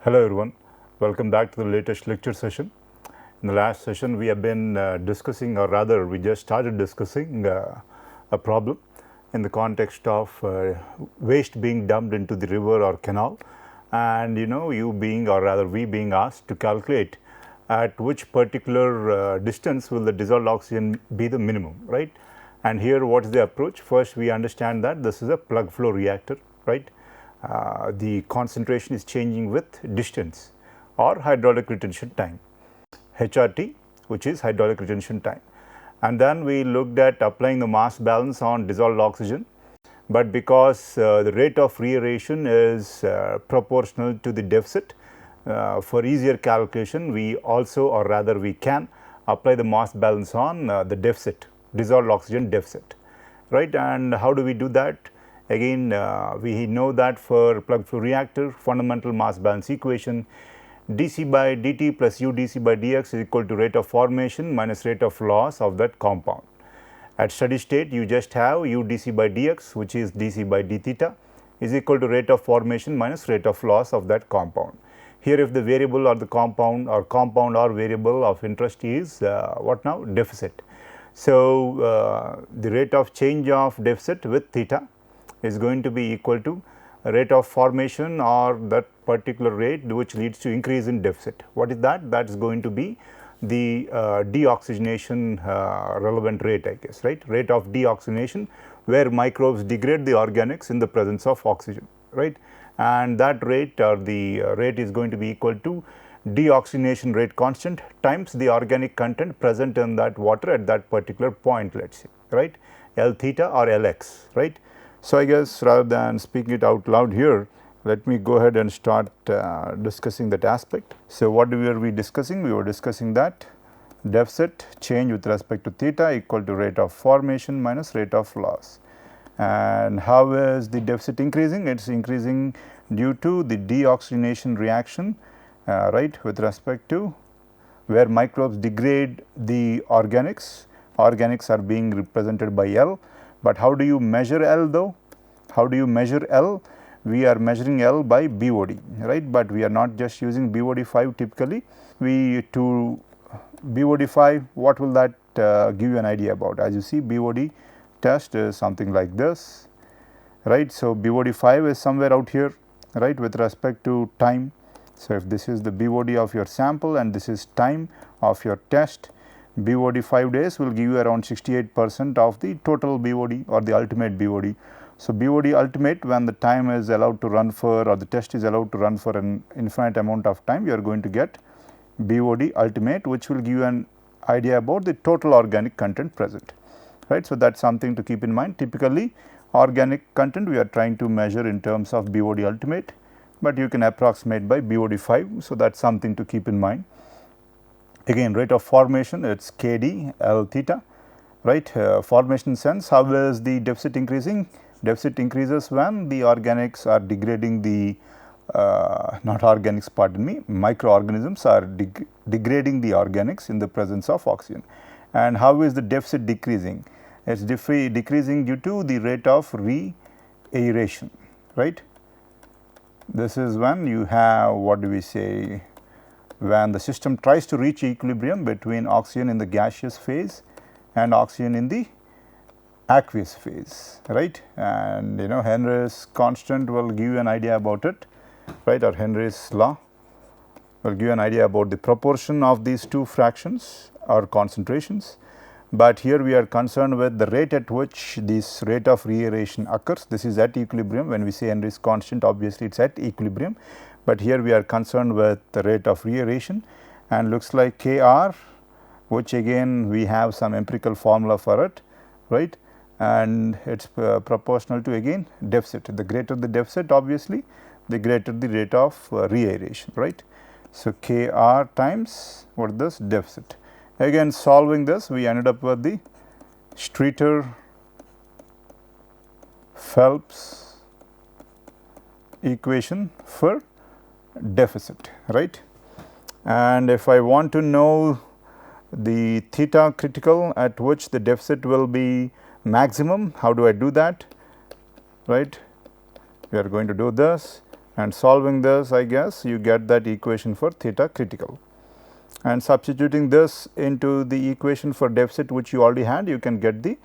Hello everyone, welcome back to the latest lecture session. In the last session we have been discussing, or rather we just started discussing a problem in the context of waste being dumped into the river or canal, and you being, or rather we being asked to calculate at which particular distance will the dissolved oxygen be the minimum, right? And here what is the approach? First we understand that this is a plug flow reactor, right? The concentration is changing with distance or hydraulic retention time, HRT, which is hydraulic retention time. And then we looked at applying the mass balance on dissolved oxygen, but because the rate of reaeration is proportional to the deficit, for easier calculation we also, or rather we can apply the mass balance on the deficit, dissolved oxygen deficit, right? And how do we do that? Again, we know that for plug flow reactor, fundamental mass balance equation, dC by dt plus u dC by dx is equal to rate of formation minus rate of loss of that compound. At steady state, you just have u dC by dx, which is dC by d theta, is equal to rate of formation minus rate of loss of that compound. Here, if the variable or the compound or variable of interest is what now? Deficit. So, the rate of change of deficit with theta is going to be equal to rate of formation or that particular rate which leads to increase in deficit. What is that? That is going to be the deoxygenation relevant rate, I guess, right? Rate of deoxygenation, where microbes degrade the organics in the presence of oxygen, right? And that rate, or the rate, is going to be equal to deoxygenation rate constant times the organic content present in that water at that particular point, let us say, right? L theta or Lx, right? So, I guess rather than speaking it out loud here, let me go ahead and start discussing that aspect. So, what were we discussing? We were discussing that deficit change with respect to theta equal to rate of formation minus rate of loss. And how is the deficit increasing? It is increasing due to the deoxygenation reaction, right, with respect to where microbes degrade the organics. Organics are being represented by L. But how do you measure L though? How do you measure L? We are measuring L by BOD, right? But we are not just using BOD 5 typically. To BOD 5, what will that give you an idea about? As you see, BOD test is something like this, right? So, BOD 5 is somewhere out here, right, with respect to time. So, if this is the BOD of your sample and this is time of your test, BOD 5 days will give you around 68% of the total BOD or the ultimate BOD. So, BOD ultimate, when the time is allowed to run for, or the test is allowed to run for an infinite amount of time, you are going to get BOD ultimate, which will give you an idea about the total organic content present, right. So, that is something to keep in mind. Typically, organic content we are trying to measure in terms of BOD ultimate, but you can approximate by BOD 5. So, that is something to keep in mind. Again, rate of formation, it is Kd L theta, right. Formation sense, how is the deficit increasing? Deficit increases when the organics are degrading the, not organics, pardon me, microorganisms are degrading the organics in the presence of oxygen. And how is the deficit decreasing? It is decreasing due to the rate of reaeration, right. This is when you have, what do we say, when the system tries to reach equilibrium between oxygen in the gaseous phase and oxygen in the aqueous phase, right. And Henry's constant will give you an idea about it, right, or Henry's law will give you an idea about the proportion of these two fractions or concentrations. But here we are concerned with the rate at which this rate of reaeration occurs. This is at equilibrium. When we say Henry's constant, obviously it is at equilibrium, but here we are concerned with the rate of reaeration, and looks like Kr, which again we have some empirical formula for it, right, and it is proportional to again deficit. The greater the deficit, obviously the greater the rate of reaeration, right. So, Kr times what is this? Deficit. Again, solving this, we ended up with the Streeter Phelps equation for deficit, right. And if I want to know the theta critical at which the deficit will be maximum, how do I do that, right? We are going to do this, and solving this, I guess you get that equation for theta critical, and substituting this into the equation for deficit which you already had, you can get the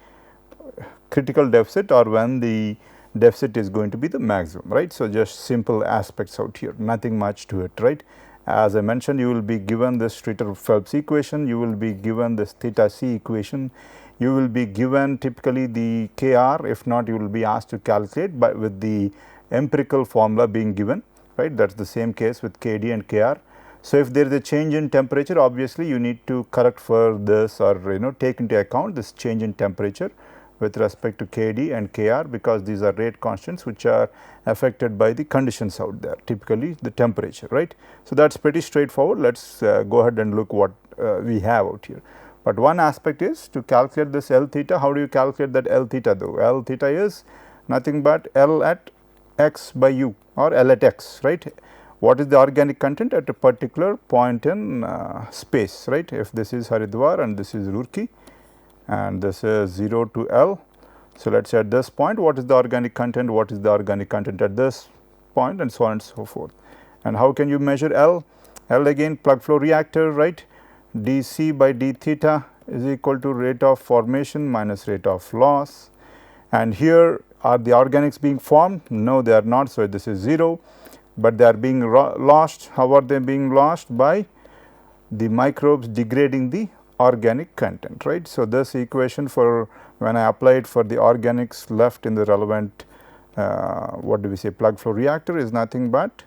critical deficit or when the deficit is going to be the maximum, right. So, just simple aspects out here, nothing much to it, right. As I mentioned, you will be given this Streeter-Phelps equation, you will be given this theta c equation, you will be given typically the Kr, if not you will be asked to calculate, but with the empirical formula being given, right. That is the same case with Kd and Kr. So, if there is a change in temperature, obviously you need to correct for this or take into account this change in temperature with respect to Kd and Kr, because these are rate constants which are affected by the conditions out there, typically the temperature, right. So, that is pretty straightforward. Let us go ahead and look what we have out here. But one aspect is to calculate this L theta. How do you calculate that L theta though? L theta is nothing but L at x by u or L at x, right. What is the organic content at a particular point in space, right. If this is Haridwar and this is Roorkee and this is 0 to L. So, let us say at this point what is the organic content, what is the organic content at this point, and so on and so forth. And how can you measure L? L again plug flow reactor, right. dC by d theta is equal to rate of formation minus rate of loss, and here are the organics being formed? No, they are not. So, this is 0, but they are being lost. How are they being lost? By the microbes degrading the organic content, right. So, this equation for when I apply it for the organics left in the relevant what do we say plug flow reactor is nothing but,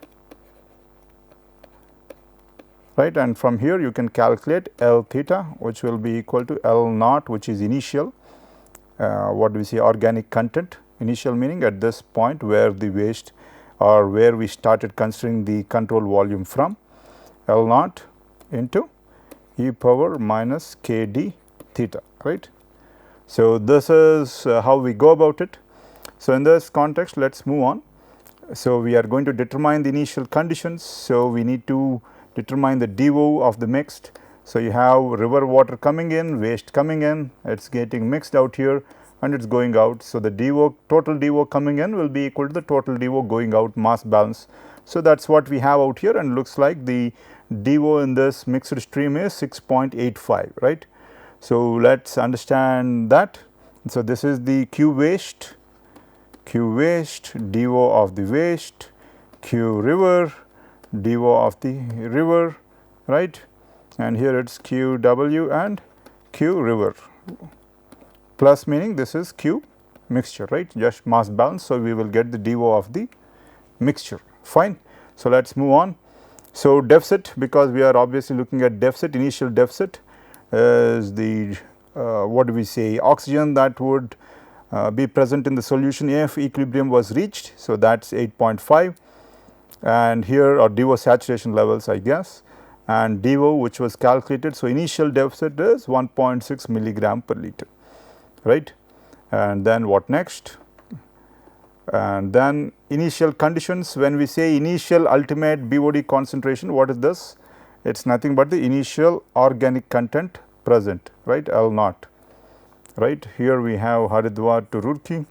right, and from here you can calculate L theta, which will be equal to L naught, which is initial what do we say organic content, initial meaning at this point where the waste or where we started considering the control volume from, L naught into e power minus k d theta, right. So, this is how we go about it. So, in this context let us move on. So, we are going to determine the initial conditions. So, we need to determine the DO of the mixed. So, you have river water coming in, waste coming in, it is getting mixed out here and it is going out. So, the DO total DO coming in will be equal to the total DO going out, mass balance. So, that is what we have out here, and looks like the DO in this mixed stream is 6.85, right. So, let us understand that. So, this is the Q waste, DO of the waste, Q river, DO of the river, right, and here it is Q W and Q river, plus meaning this is Q mixture, right, just mass balance. So, we will get the DO of the mixture, fine. So, let us move on. So, deficit, because we are obviously looking at deficit, initial deficit is the what do we say oxygen that would be present in the solution if equilibrium was reached. So, that is 8.5, and here are DO saturation levels, I guess, and DO which was calculated. So, initial deficit is 1.6 milligram per liter, right, and then what next? And then initial conditions. When we say initial ultimate BOD concentration, what is this? It is nothing but the initial organic content present, right, L naught, right. Here we have Haridwar to Roorkee,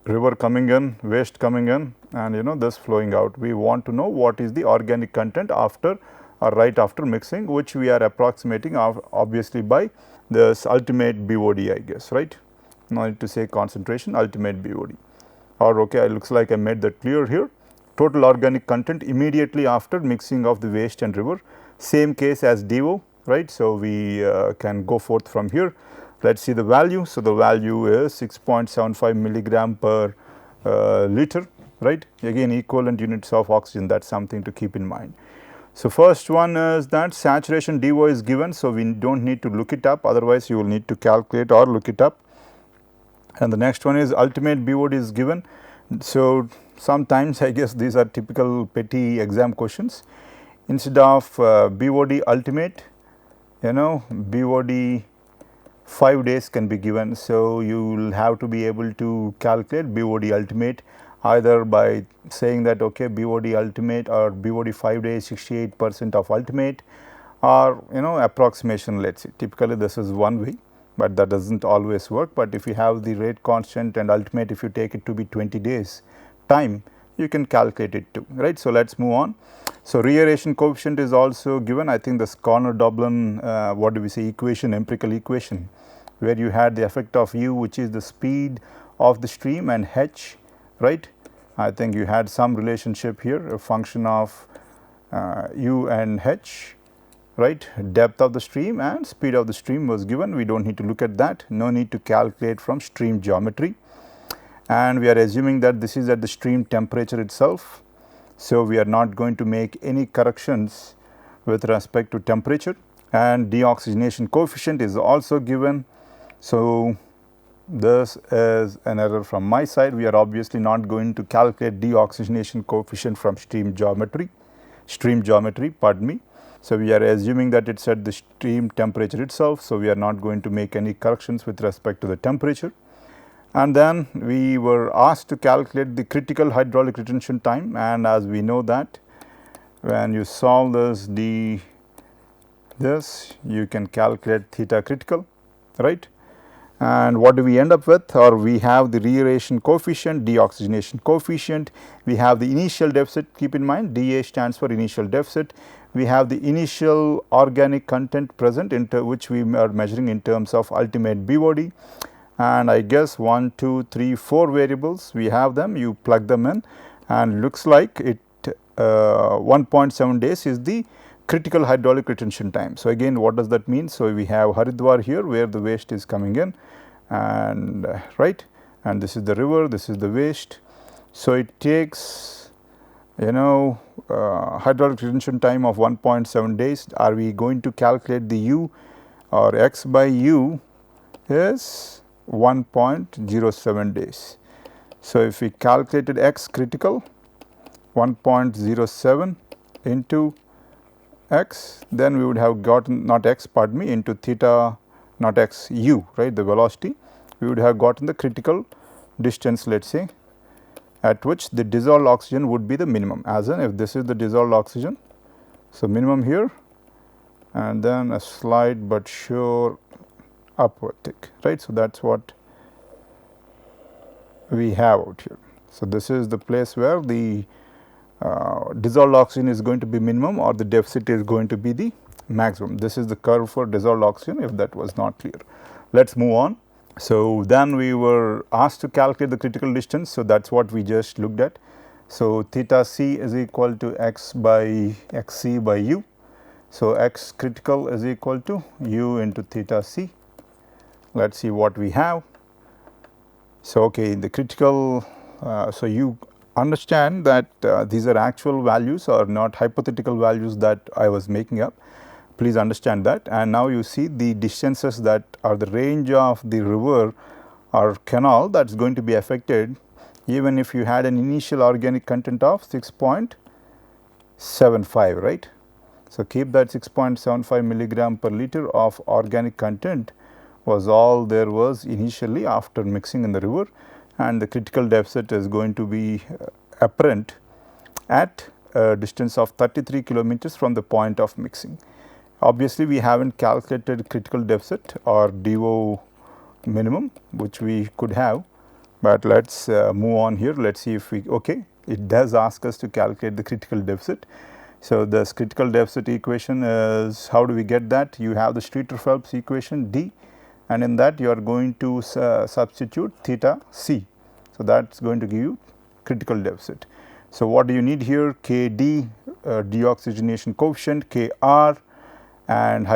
river coming in, waste coming in, and this flowing out. We want to know what is the organic content after or right after mixing, which we are approximating obviously by this ultimate BOD, I guess, right. No need to say concentration, ultimate BOD, or okay, it looks like I made that clear here. Total organic content immediately after mixing of the waste and river, same case as DO, right. So, we can go forth from here. Let us see the value. So, the value is 6.75 milligram per liter, right. Again equivalent units of oxygen, that is something to keep in mind. So, first one is that saturation DO is given. So, we do not need to look it up, otherwise you will need to calculate or look it up. And the next one is ultimate BOD is given. So, sometimes I guess these are typical petty exam questions. Instead of BOD ultimate, BOD 5 days can be given. So, you will have to be able to calculate BOD ultimate either by saying that okay, BOD ultimate or BOD 5 days 68% of ultimate, or approximation, let us say. Typically this is one way, but that does not always work. But if you have the rate constant and ultimate, if you take it to be 20 days, time, you can calculate it too, right. So, let us move on. So, reaeration coefficient is also given. I think this Connor-Dublin what do we say equation, empirical equation, where you had the effect of u, which is the speed of the stream, and h, right. I think you had some relationship here, a function of u and h, right. Depth of the stream and speed of the stream was given. We do not need to look at that, no need to calculate from stream geometry, and we are assuming that this is at the stream temperature itself. So, we are not going to make any corrections with respect to temperature, and deoxygenation coefficient is also given. So, this is an error from my side. We are obviously not going to calculate deoxygenation coefficient from stream geometry, pardon me. So, we are assuming that it is at the stream temperature itself. So, we are not going to make any corrections with respect to the temperature. And then we were asked to calculate the critical hydraulic retention time, and as we know that when you solve this you can calculate theta critical, right. And what do we end up with? Or we have the reaeration coefficient, deoxygenation coefficient, we have the initial deficit, keep in mind dA stands for initial deficit, we have the initial organic content present into which we are measuring in terms of ultimate BOD. And I guess 1, 2, 3, 4 variables, we have them, you plug them in, and looks like it 1.7 days is the critical hydraulic retention time. So, again what does that mean? So, we have Haridwar here where the waste is coming in, and right, and this is the river, this is the waste. So, it takes hydraulic retention time of 1.7 days. Are we going to calculate the u, or x by u is 1.07 days. So, if we calculated x critical 1.07 into x, then we would have gotten not x, pardon me, into theta, not x, u, right, the velocity, we would have gotten the critical distance, let us say, at which the dissolved oxygen would be the minimum, as in if this is the dissolved oxygen. So, minimum here, and then a slight but sure upward tick, right. So, that is what we have out here. So, this is the place where the dissolved oxygen is going to be minimum, or the deficit is going to be the maximum. This is the curve for dissolved oxygen, if that was not clear. Let us move on. So, then we were asked to calculate the critical distance. So, that is what we just looked at. So, theta c is equal to x by xc by u. So, x critical is equal to u into theta c. Let us see what we have. So, okay, the critical, so you understand that these are actual values or not hypothetical values that I was making up, please understand that. And now you see the distances that are the range of the river or canal that is going to be affected even if you had an initial organic content of 6.75, right. So, keep that 6.75 milligram per liter of organic content was all there was initially after mixing in the river, and the critical deficit is going to be apparent at a distance of 33 kilometers from the point of mixing. Obviously, we have not calculated critical deficit or DO minimum, which we could have, but let us move on here. Let us see if we, okay, it does ask us to calculate the critical deficit. So, this critical deficit equation is, how do we get that? You have the Streeter-Phelps equation D, and in that you are going to substitute theta c. So, that is going to give you critical deficit. So, what do you need here? Kd, deoxygenation coefficient, Kr, and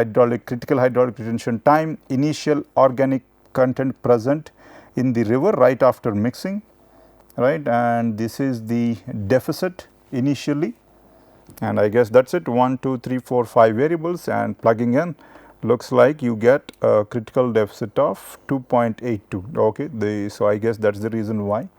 critical hydraulic retention time, initial organic content present in the river right after mixing, right, and this is the deficit initially, and I guess that is it, 1, 2, 3, 4, 5 variables, and plugging in looks like you get a critical deficit of 2.82. Okay, so I guess that is the reason why.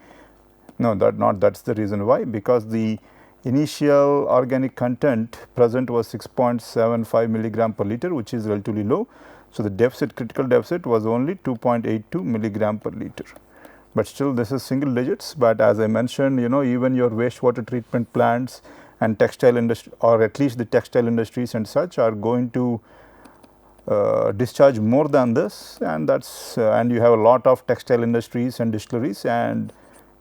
No, that's the reason why, because the initial organic content present was 6.75 milligram per liter, which is relatively low. So, the critical deficit was only 2.82 milligram per liter, but still this is single digits. But as I mentioned, even your wastewater treatment plants and textile industry, or at least the textile industries and such, are going to discharge more than this, and that's and you have a lot of textile industries and distilleries, and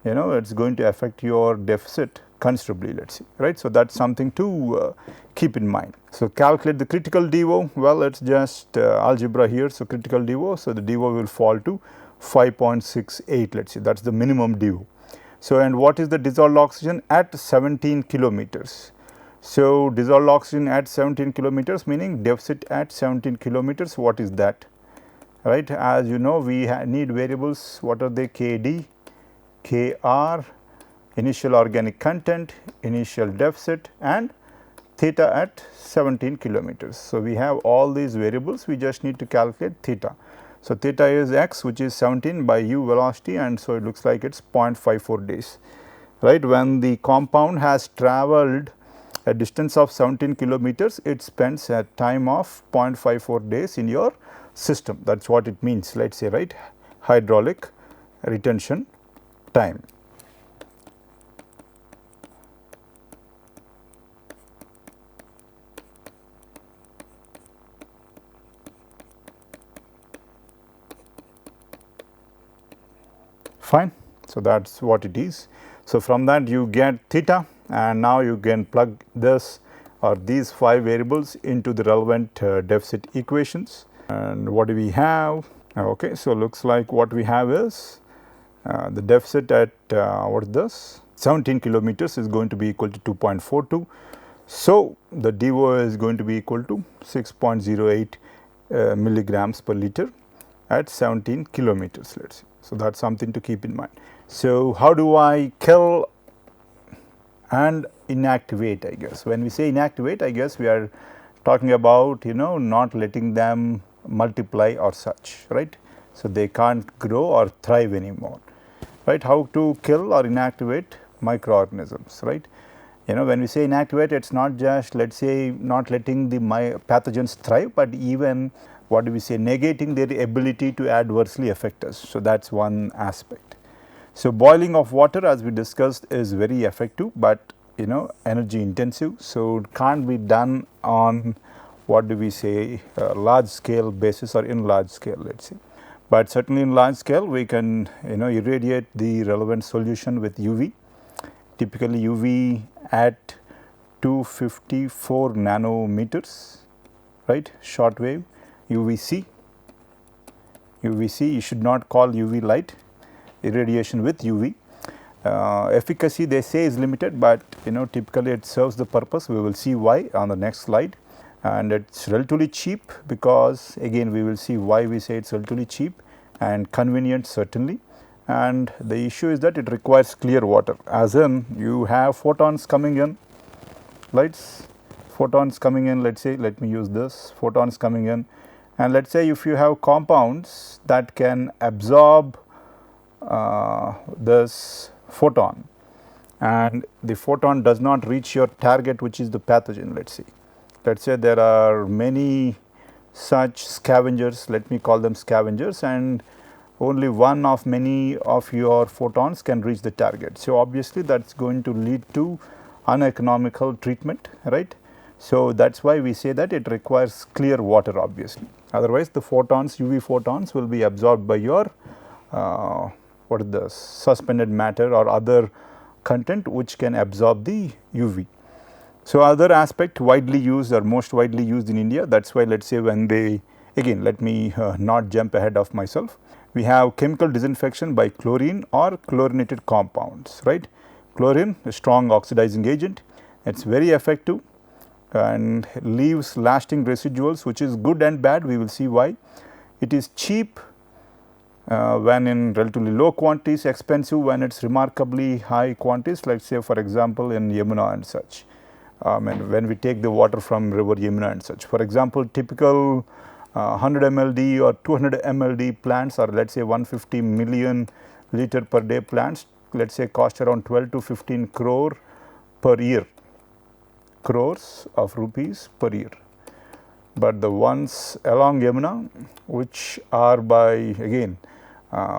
it's going to affect your deficit considerably, let's see, right. So, that is something to keep in mind. So, calculate the critical DO. Well, it is just algebra here. So, critical DO. So, the DO will fall to 5.68, let us see, that is the minimum DO. So, and what is the dissolved oxygen at 17 kilometers? So, dissolved oxygen at 17 kilometers, meaning deficit at 17 kilometers, what is that, right? As you know, we need variables, what are they? Kd, Kr, initial organic content, initial deficit, and theta at 17 kilometers. So, we have all these variables, we just need to calculate theta. So, theta is x, which is 17 by u velocity, and so it looks like it is 0.54 days, right. When the compound has travelled a distance of 17 kilometers, it spends a time of 0.54 days in your system. That is what it means, let us say, right, hydraulic retention time. Fine. So, that is what it is. So, from that you get theta, and now you can plug this or these 5 variables into the relevant deficit equations. And what do we have? Okay. So, looks like what we have is the deficit at what is this? 17 kilometers is going to be equal to 2.42. So, the DO is going to be equal to 6.08 milligrams per liter at 17 kilometers, let us see. So, that is something to keep in mind. So, how do I kill and inactivate? I guess when we say inactivate, I guess we are talking about not letting them multiply or such, right. So, they can't grow or thrive anymore, right. How to kill or inactivate microorganisms, right. When we say inactivate, it is not just, let us say, not letting the pathogens thrive, but even what do we say, negating their ability to adversely affect us. So, that is one aspect. So, boiling of water, as we discussed, is very effective, but energy intensive. So, it can't be done on what do we say, large scale basis or in large scale, let us say. But certainly in large scale, we can irradiate the relevant solution with UV, typically UV at 254 nanometers, right, short wave, UVC. UVC, you should not call UV light, irradiation with UV. Efficacy they say is limited, but typically it serves the purpose. We will see why on the next slide, and it is relatively cheap, because again we will see why we say it is relatively cheap and convenient certainly. And the issue is that it requires clear water, as in you have photons coming in, lights, photons coming in, let us say, let me use this, photons coming in, and let us say if you have compounds that can absorb this photon, and the photon does not reach your target, which is the pathogen, let us see. Let us say there are many such scavengers, let me call them scavengers, and only one of many of your photons can reach the target. So, obviously, that is going to lead to uneconomical treatment, right. So, that is why we say that it requires clear water, obviously. Otherwise, the photons, UV photons will be absorbed by your what is the suspended matter or other content which can absorb the UV. So, other aspect widely used or most widely used in India, that is why let us say when they, again let me not jump ahead of myself, we have chemical disinfection by chlorine or chlorinated compounds, right. Chlorine, a strong oxidizing agent, it is very effective and leaves lasting residuals, which is good and bad, we will see why. It is cheap when in relatively low quantities, expensive when it is remarkably high quantities, let us say for example in Yamuna and such, and when we take the water from river Yamuna and such. For example, typical 100 MLD or 200 MLD plants, or let us say 150 million liter per day plants, let us say cost around 12 to 15 crore per year, crores of rupees per year. But the ones along Yamuna, which are by again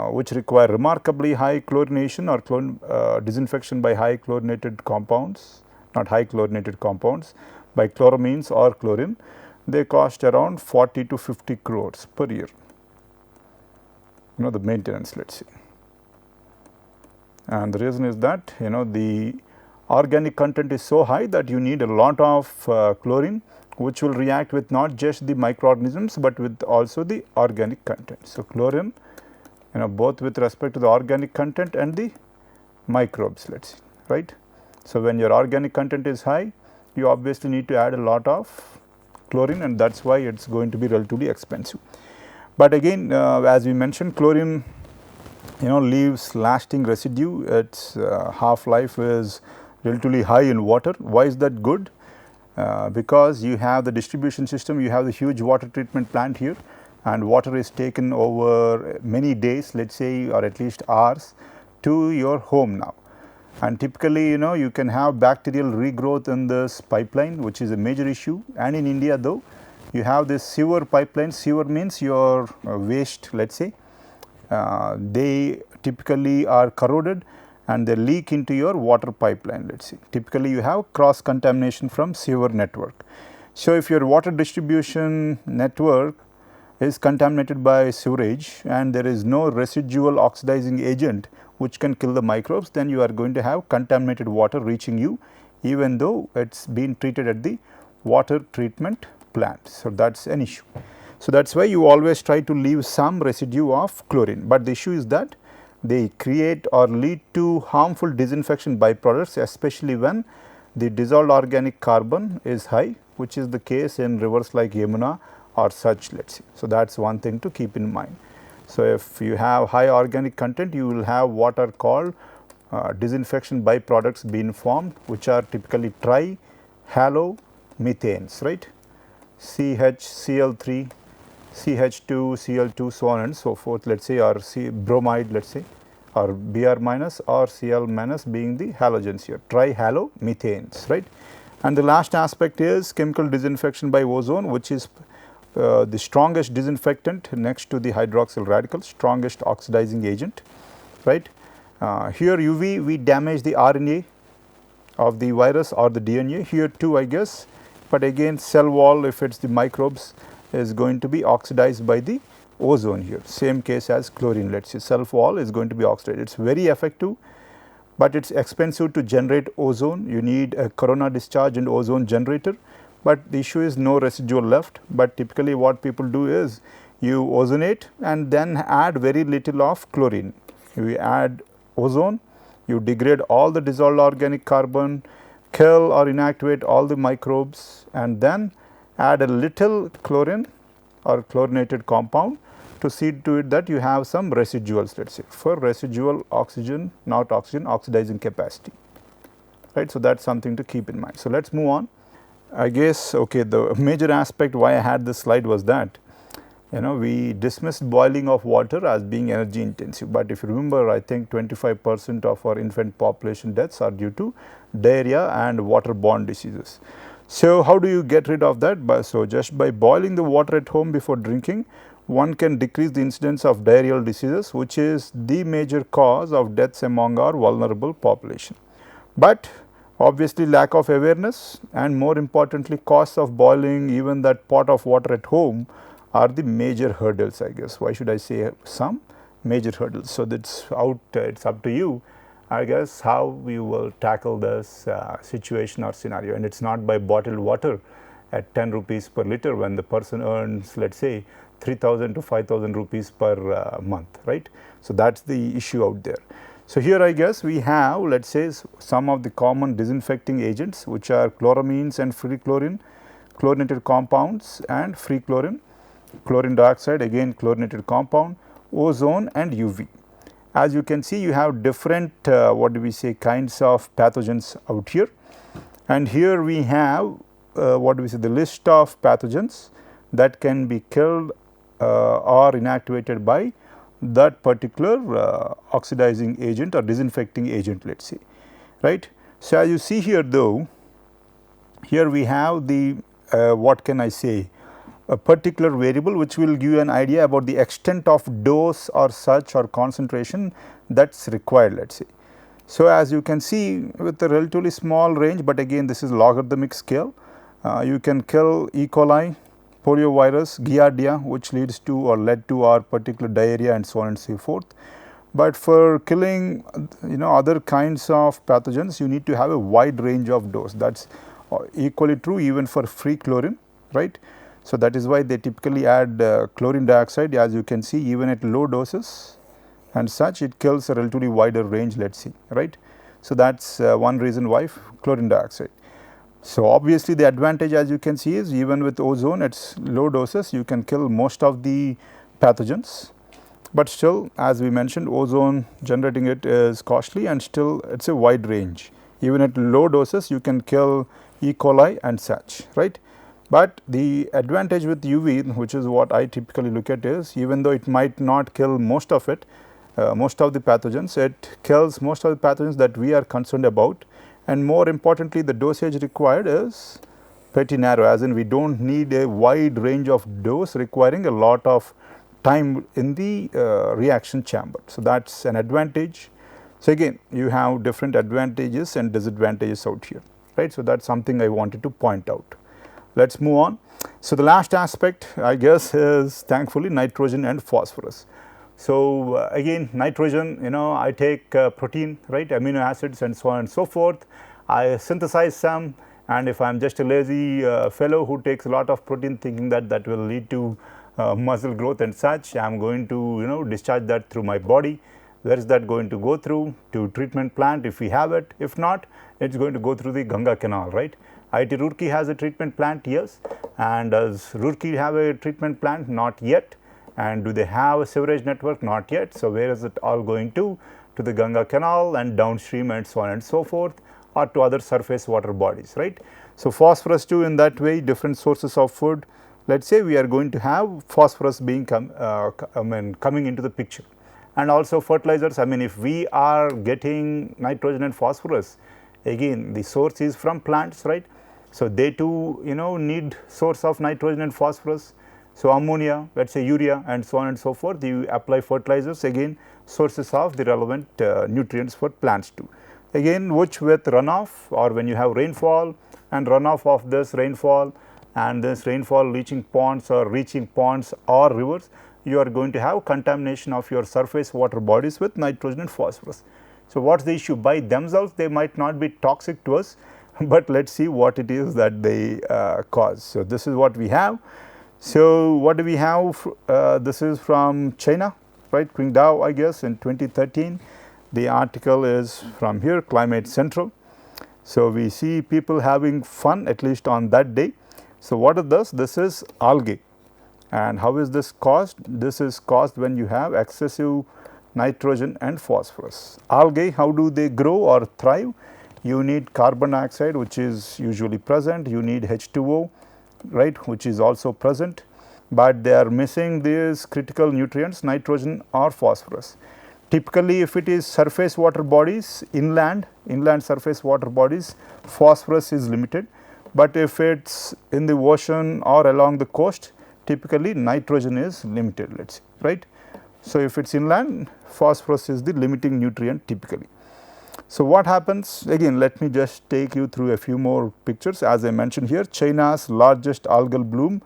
which require remarkably high chlorination or disinfection by high chlorinated compounds, not high chlorinated compounds, by chloramines or chlorine, they cost around 40 to 50 crores per year, the maintenance, let us say. and the reason is that the organic content is so high that you need a lot of chlorine, which will react with not just the microorganisms, but with also the organic content. So, chlorine both with respect to the organic content and the microbes, let us see, right. So, when your organic content is high, you obviously need to add a lot of chlorine, and that is why it is going to be relatively expensive. But again, as we mentioned, chlorine leaves lasting residue. Its half life is relatively high in water. Why is that good? Because you have the distribution system, you have the huge water treatment plant here, and water is taken over many days, let us say, or at least hours, to your home now. And typically you can have bacterial regrowth in this pipeline, which is a major issue. And in India though, you have this sewer pipeline. Sewer means your waste, let us say, they typically are corroded and they leak into your water pipeline, let us say. Typically you have cross contamination from sewer network. So, if your water distribution network is contaminated by sewage and there is no residual oxidizing agent which can kill the microbes, then you are going to have contaminated water reaching you, even though it is being treated at the water treatment plant. So, that is an issue. So, that is why you always try to leave some residue of chlorine, but the issue is that they create or lead to harmful disinfection byproducts, especially when the dissolved organic carbon is high, which is the case in rivers like Yamuna or such, let us see. So, that is one thing to keep in mind. So, if you have high organic content, you will have what are called disinfection byproducts being formed, which are typically tri-halomethanes, right, CHCl3, CH2, Cl2, so on and so forth, let us say, or bromide, let us say, or Br minus or Cl minus being the halogens here, trihalomethanes, right. And the last aspect is chemical disinfection by ozone, which is the strongest disinfectant next to the hydroxyl radical, strongest oxidizing agent, right. Here UV, we damage the RNA of the virus or the DNA, here too I guess, but again cell wall, if it is the microbes, is going to be oxidized by the ozone here, same case as chlorine, let us say, self wall is going to be oxidized. It is very effective, but it is expensive to generate ozone. You need a corona discharge and ozone generator, but the issue is no residual left. But typically what people do is you ozonate and then add very little of chlorine. You add ozone, you degrade all the dissolved organic carbon, kill or inactivate all the microbes, and then add a little chlorine or chlorinated compound to see to it that you have some residuals, let us say, for residual oxygen, not oxygen oxidizing capacity, right. So, that is something to keep in mind. So, let us move on. I guess okay, the major aspect why I had this slide was that we dismissed boiling of water as being energy intensive, but if you remember, I think 25% of our infant population deaths are due to diarrhea and waterborne diseases. So, how do you get rid of that? So, just by boiling the water at home before drinking, one can decrease the incidence of diarrheal diseases, which is the major cause of deaths among our vulnerable population. But obviously lack of awareness and more importantly costs of boiling even that pot of water at home are the major hurdles, I guess. Why should I say some major hurdles? So, that is out, it is up to you, I guess, how we will tackle this situation or scenario, and it is not by bottled water at 10 rupees per liter when the person earns, let us say, 3,000 to 5,000 rupees per month, right. So, that is the issue out there. So, here I guess we have, let us say, some of the common disinfecting agents, which are chloramines and free chlorine, chlorinated compounds and free chlorine, chlorine dioxide, again chlorinated compound, ozone and UV. As you can see, you have different what do we say, kinds of pathogens out here, and here we have what do we say, the list of pathogens that can be killed or inactivated by that particular oxidizing agent or disinfecting agent, let us say, right. So, as you see here though, here we have the what can I say, a particular variable which will give you an idea about the extent of dose or such or concentration that is required, let us say. So, as you can see with a relatively small range, but again this is logarithmic scale, you can kill E. coli, poliovirus, giardia, which leads to or led to our particular diarrhea and so on and so forth. but for killing other kinds of pathogens, you need to have a wide range of dose. That is equally true even for free chlorine, right. So, that is why they typically add chlorine dioxide, as you can see even at low doses and such, it kills a relatively wider range, let us see, right. So, that is one reason why chlorine dioxide. So, obviously, the advantage, as you can see, is even with ozone at low doses you can kill most of the pathogens, but still, as we mentioned, ozone generating it is costly and still it is a wide range. Even at low doses you can kill E. coli and such, right. But the advantage with UV, which is what I typically look at, is even though it might not kill most of it, most of the pathogens, it kills most of the pathogens that we are concerned about, and more importantly the dosage required is pretty narrow, as in we do not need a wide range of dose requiring a lot of time in the reaction chamber. So, that is an advantage. So, again you have different advantages and disadvantages out here, right. So, that is something I wanted to point out. Let us move on. So, the last aspect I guess is thankfully nitrogen and phosphorus. So, again nitrogen, I take protein, right, amino acids and so on and so forth. I synthesize some, and if I am just a lazy fellow who takes a lot of protein thinking that that will lead to muscle growth and such, I am going to discharge that through my body. Where is that going to go through? To treatment plant if we have it. If not, it is going to go through the Ganga canal, right. IIT Roorkee has a treatment plant, yes, and does Roorkee have a treatment plant? Not yet. And do they have a sewerage network? Not yet. So, where is it all going to? To the Ganga canal and downstream and so on and so forth, or to other surface water bodies, right. So, phosphorus too in that way, different sources of food. Let us say we are going to have phosphorus being coming into the picture, and also fertilizers. I mean, if we are getting nitrogen and phosphorus, again the source is from plants, right. So, they too need source of nitrogen and phosphorus. So, ammonia, let us say urea and so on and so forth, you apply fertilizers, again sources of the relevant nutrients for plants too. Again, which with runoff, or when you have rainfall and runoff of this rainfall and this rainfall reaching ponds or rivers, you are going to have contamination of your surface water bodies with nitrogen and phosphorus. So, what is the issue? By themselves they might not be toxic to us, but let us see what it is that they cause. So, this is what we have. So, what do we have? This is from China, right, Qingdao, I guess, in 2013. The article is from here, Climate Central. So, we see people having fun at least on that day. So, what is this? This is algae. And how is this caused? This is caused when you have excessive nitrogen and phosphorus. Algae, how do they grow or thrive? You need carbon dioxide, which is usually present, you need H2O, right, which is also present, but they are missing these critical nutrients, nitrogen or phosphorus. Typically, if it is surface water bodies, inland surface water bodies, phosphorus is limited, but if it is in the ocean or along the coast, typically nitrogen is limited, let us say, right. So, if it is inland, phosphorus is the limiting nutrient typically. So, what happens? Again, let me just take you through a few more pictures. As I mentioned here, China's largest algal bloom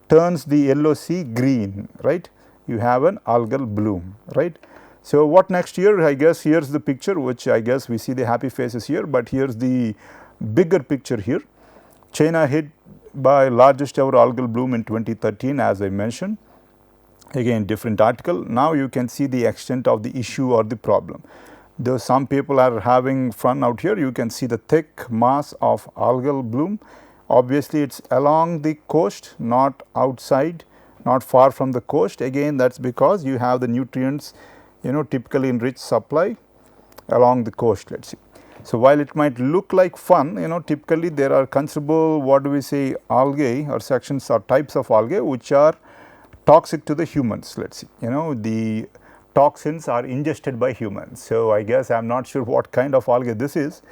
turns the yellow sea green, right. You have an algal bloom, right. So, what next year? I guess here is the picture, which I guess we see the happy faces here, but here is the bigger picture here. China hit by largest ever algal bloom in 2013, as I mentioned. Again, different article. Now, you can see the extent of the issue or the problem. Though some people are having fun out here, you can see the thick mass of algal bloom. Obviously, it is along the coast, not outside, not far from the coast. Again, that is because you have the nutrients typically in rich supply along the coast, let us see. So, while it might look like fun, typically there are considerable, what do we say, algae or sections or types of algae which are toxic to the humans, let us see. The toxins are ingested by humans. So, I guess I am not sure what kind of algae this is.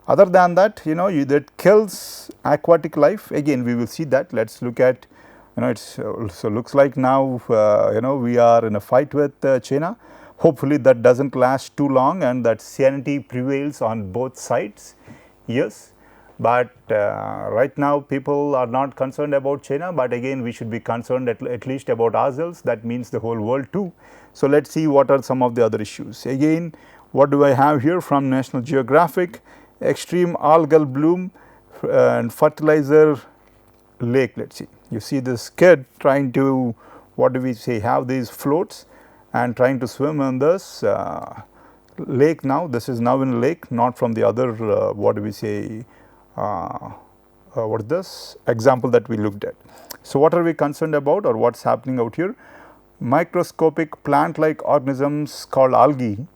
Other than that, that kills aquatic life. Again, we will see that. Let us look at, it's so looks like now, we are in a fight with China. Hopefully, that does not last too long and that sanity prevails on both sides. Yes, but right now people are not concerned about China, but again we should be concerned at least about ourselves. That means the whole world too. So, let us see what are some of the other issues. Again, what do I have here from National Geographic? Extreme algal bloom and fertilizer lake. Let us see. You see this kid trying to, what do we say, have these floats and trying to swim in this lake now. This is now in lake, not from the other what do we say, what is this example that we looked at. So, what are we concerned about, or what is happening out here? Microscopic plant like organisms called algae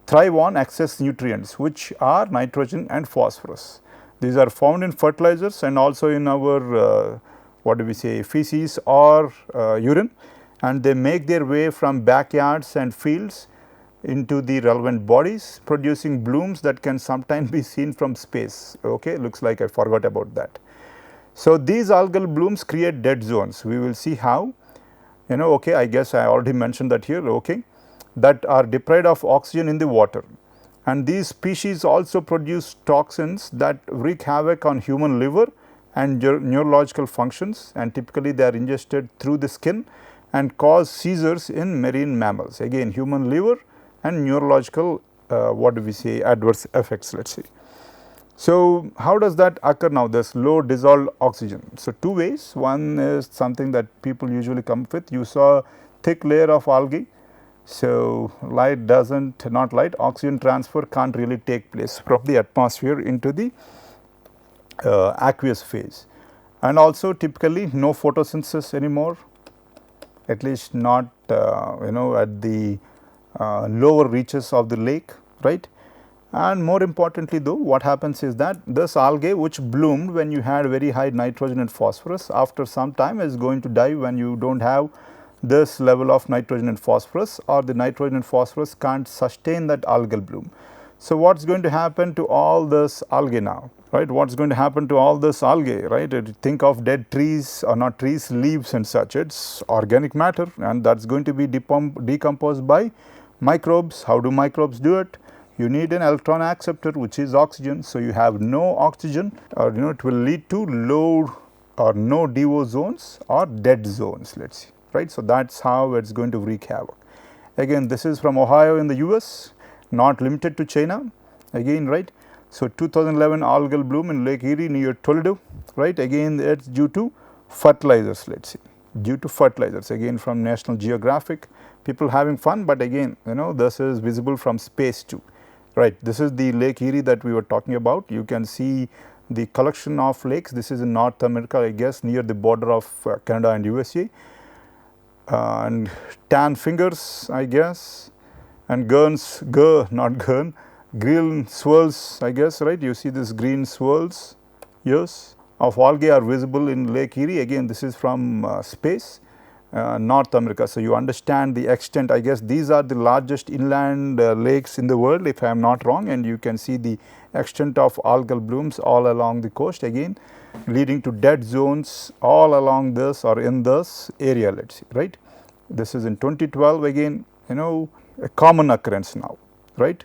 thrive on excess nutrients, which are nitrogen and phosphorus. These are found in fertilizers and also in our what do we say, feces or urine, and they make their way from backyards and fields into the relevant bodies, producing blooms that can sometimes be seen from space. Okay, looks like I forgot about that. So, these algal blooms create dead zones. We will see how, okay, I guess I already mentioned that here, okay, that are deprived of oxygen in the water. And these species also produce toxins that wreak havoc on human liver and neurological functions, and typically they are ingested through the skin and cause seizures in marine mammals. Again, human liver and neurological what do we say, adverse effects, let us say. So, how does that occur now, this low dissolved oxygen? So, two ways. One is something that people usually come up with. You saw thick layer of algae. So, light does not light, oxygen transfer can't really take place from the atmosphere into the aqueous phase, and also typically no photosynthesis anymore, at least not at the lower reaches of the lake, right. And more importantly though, what happens is that this algae which bloomed when you had very high nitrogen and phosphorus, after some time is going to die when you do not have this level of nitrogen and phosphorus, or the nitrogen and phosphorus can't sustain that algal bloom. So, what is going to happen to all this algae now, right? What is going to happen to all this algae, right? Think of dead trees, or not trees, leaves and such, it is organic matter, and that is going to be decomposed by microbes. How do microbes do it? You need an electron acceptor, which is oxygen. So, you have no oxygen, or it will lead to low or no DO zones or dead zones, let us see, right. So, that is how it is going to wreak havoc. Again, this is from Ohio in the US, not limited to China again, right. So, 2011 algal bloom in Lake Erie near Toledo, right. Again, it is due to fertilizers, let us see, due to fertilizers, again from National Geographic, people having fun, but again this is visible from space too, right. This is the Lake Erie that we were talking about. You can see the collection of lakes. This is in North America, I guess, near the border of Canada and USA, and tan fingers, I guess, and green swirls, I guess, right. You see this green swirls, yes, of algae are visible in Lake Erie. Again, this is from space, North America. So, you understand the extent. I guess these are the largest inland lakes in the world, if I am not wrong, and you can see the extent of algal blooms all along the coast, again leading to dead zones all along this or in this area, let us see, right. This is in 2012, again a common occurrence now, right,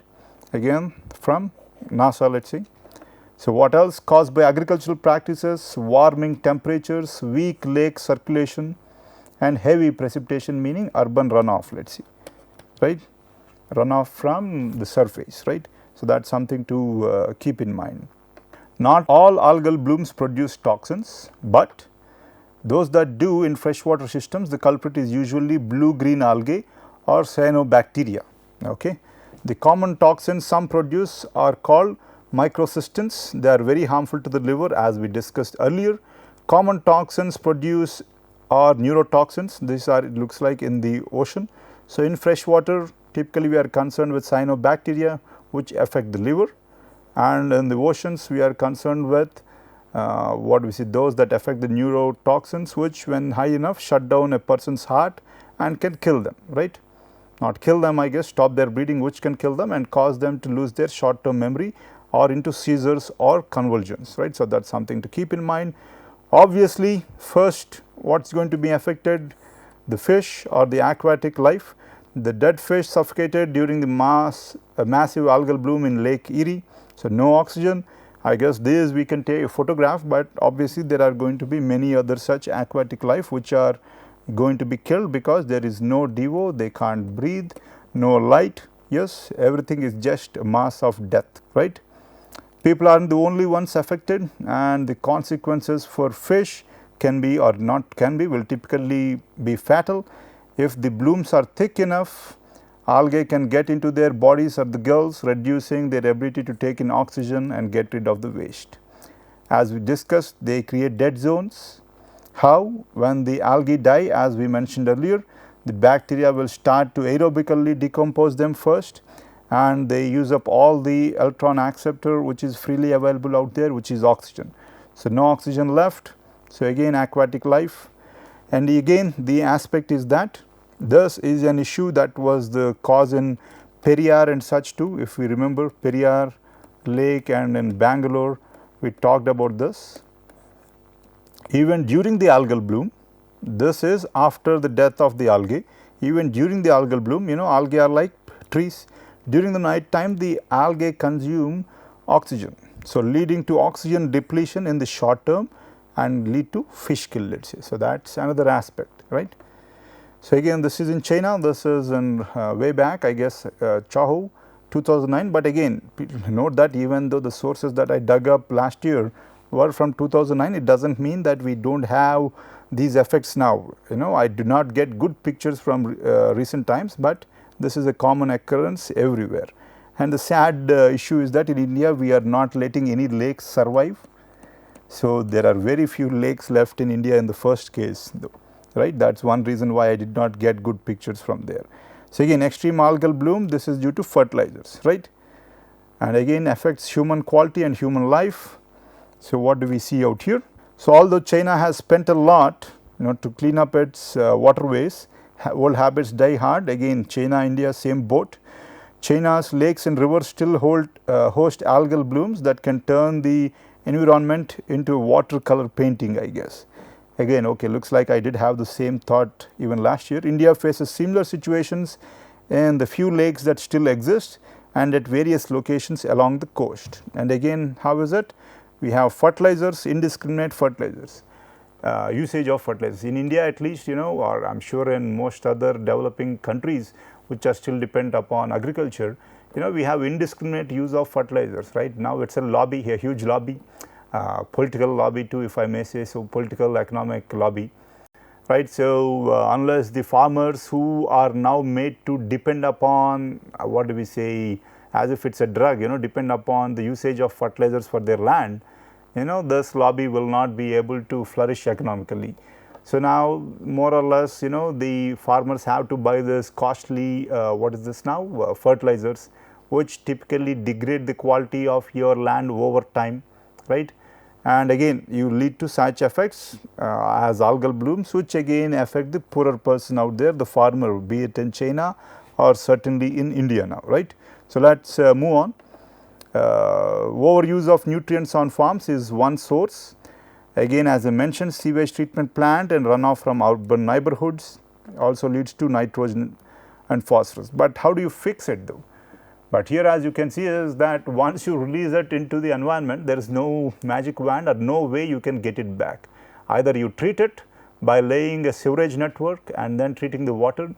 again from NASA, let us see. So, what else? Caused by agricultural practices, warming temperatures, weak lake circulation and heavy precipitation, meaning urban runoff, let us see, right, runoff from the surface, right. So, that is something to keep in mind. Not all algal blooms produce toxins, but those that do in freshwater systems, the culprit is usually blue-green algae or cyanobacteria. Okay. The common toxins some produce are called microcystins. They are very harmful to the liver, as we discussed earlier. Common toxins produced are neurotoxins. These are, it looks like, in the ocean. So, in freshwater typically we are concerned with cyanobacteria which affect the liver, and in the oceans we are concerned with what we see, those that affect the neurotoxins, which when high enough shut down a person's heart and can kill them, right. Not kill them, I guess, stop their breathing, which can kill them and cause them to lose their short term memory or into seizures or convulsions, right. So, that is something to keep in mind. Obviously, first what is going to be affected? The fish or the aquatic life. The dead fish suffocated during the massive algal bloom in Lake Erie. So, no oxygen. I guess this we can take a photograph, but obviously there are going to be many other such aquatic life which are going to be killed because there is no DO, they can't breathe, no light, yes, everything is just a mass of death, right. People aren't the only ones affected, and the consequences for fish can be or not can be will typically be fatal. If the blooms are thick enough, algae can get into their bodies or the gills, reducing their ability to take in oxygen and get rid of the waste. As we discussed, they create dead zones. How? When the algae die, as we mentioned earlier, the bacteria will start to aerobically decompose them first, and they use up all the electron acceptor which is freely available out there, which is oxygen. So, no oxygen left. So, again aquatic life, and again the aspect is that this is an issue that was the cause in Periyar and such too. If we remember Periyar Lake and in Bangalore, we talked about this. Even during the algal bloom, this is after the death of the algae, even during the algal bloom, algae are like trees. During the night time, the algae consume oxygen. So, leading to oxygen depletion in the short term and lead to fish kill, let us say. So, that is another aspect, right. So, again this is in China, this is in way back I guess Chaho 2009, but again note that even though the sources that I dug up last year were from 2009, it does not mean that we do not have these effects now. I do not get good pictures from recent times, but this is a common occurrence everywhere. And the sad issue is that in India we are not letting any lakes survive. So, there are very few lakes left in India in the first case, right. That is one reason why I did not get good pictures from there. So, again extreme algal bloom, this is due to fertilizers, right, and again affects human quality and human life. So, what do we see out here? So, although China has spent a lot to clean up its waterways, old habits die hard. Again China, India same boat. China's lakes and rivers still host algal blooms that can turn the environment into watercolor painting, I guess. Again okay, looks like I did have the same thought even last year. India faces similar situations in the few lakes that still exist and at various locations along the coast. And again how is it? We have fertilizers, indiscriminate fertilizers. Usage of fertilizers in India at least, or I am sure in most other developing countries which are still dependent upon agriculture, we have indiscriminate use of fertilizers, right. Now it is a lobby, a huge lobby, political lobby too, if I may say so, political economic lobby, right. So, unless the farmers who are now made to depend upon what do we say, as if it is a drug, depend upon the usage of fertilizers for their land, this lobby will not be able to flourish economically. So, now more or less the farmers have to buy this costly what is this now fertilizers, which typically degrade the quality of your land over time, right. And again you lead to such effects as algal blooms, which again affect the poorer person out there, the farmer, be it in China or certainly in India now, right. So, let us move on. Overuse of nutrients on farms is one source. Again as I mentioned, sewage treatment plant and runoff from urban neighborhoods also leads to nitrogen and phosphorus. But how do you fix it though? But here as you can see is that once you release it into the environment, there is no magic wand or no way you can get it back. Either you treat it by laying a sewerage network and then treating the water.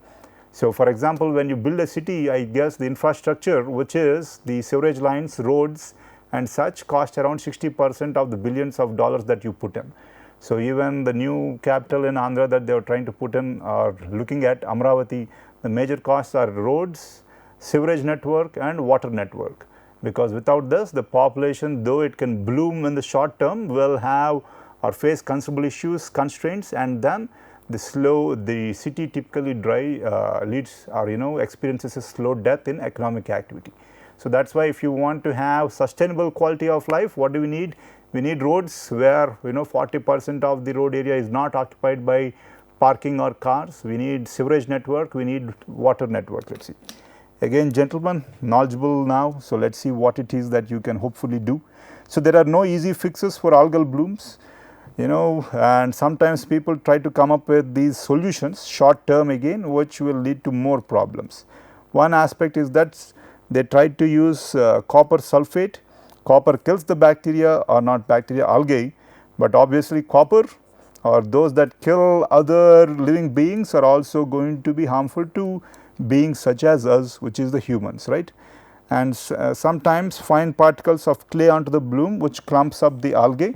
So, for example, when you build a city, I guess the infrastructure, which is the sewerage lines, roads and such, cost around 60% of the billions of dollars that you put in. So, even the new capital in Andhra that they are trying to put in or looking at, Amravati, the major costs are roads, sewerage network and water network, because without this the population, though it can bloom in the short term, will have or face considerable issues, constraints, and then the city typically leads or experiences a slow death in economic activity. So, that is why if you want to have sustainable quality of life, what do we need? We need roads where 40% of the road area is not occupied by parking or cars. We need sewerage network, we need water network. Let us see. Again gentlemen, knowledgeable now. So, let us see what it is that you can hopefully do. So, there are no easy fixes for algal blooms, and sometimes people try to come up with these solutions short term again, which will lead to more problems. One aspect is that they tried to use copper sulfate. Copper kills the bacteria or not bacteria, algae, but obviously copper or those that kill other living beings are also going to be harmful to beings such as us, which is the humans, right. And sometimes fine particles of clay onto the bloom which clumps up the algae,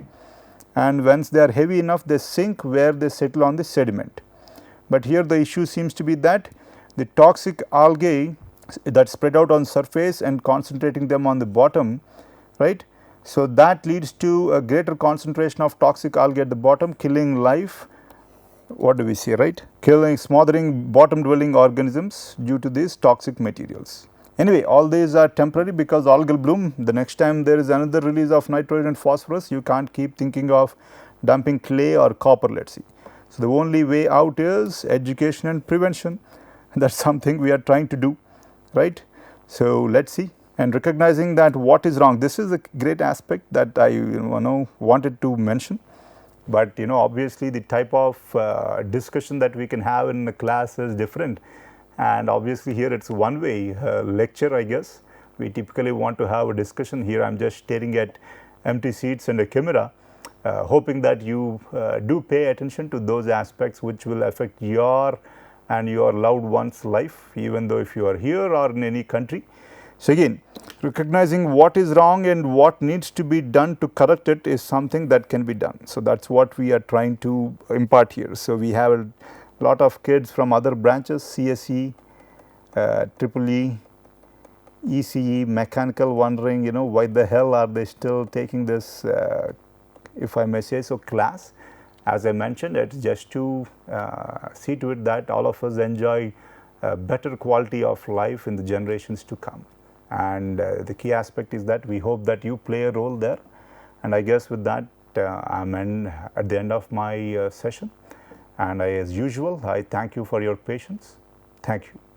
and once they are heavy enough they sink where they settle on the sediment. But here the issue seems to be that the toxic algae that spread out on surface and concentrating them on the bottom, right. So, that leads to a greater concentration of toxic algae at the bottom, killing life, what do we say, right, smothering bottom dwelling organisms due to these toxic materials. Anyway, all these are temporary because algal bloom, the next time there is another release of nitrogen and phosphorus, you can't keep thinking of dumping clay or copper, let us see. So, the only way out is education and prevention, that is something we are trying to do, right. So, let us see, and recognizing that what is wrong, this is a great aspect that I wanted to mention. But obviously the type of discussion that we can have in the class is different, and obviously here it is one way lecture, I guess. We typically want to have a discussion. Here I am just staring at empty seats and a camera, hoping that you do pay attention to those aspects which will affect your and your loved one's life, even though if you are here or in any country. So, again, recognizing what is wrong and what needs to be done to correct it is something that can be done. So, that is what we are trying to impart here. So, we have a lot of kids from other branches, CSE, EEE, ECE, mechanical, wondering why the hell are they still taking this, if I may say so, class. As I mentioned, it is just to see to it that all of us enjoy better quality of life in the generations to come. And the key aspect is that we hope that you play a role there. And I guess with that I am at the end of my session, and as usual I thank you for your patience. Thank you.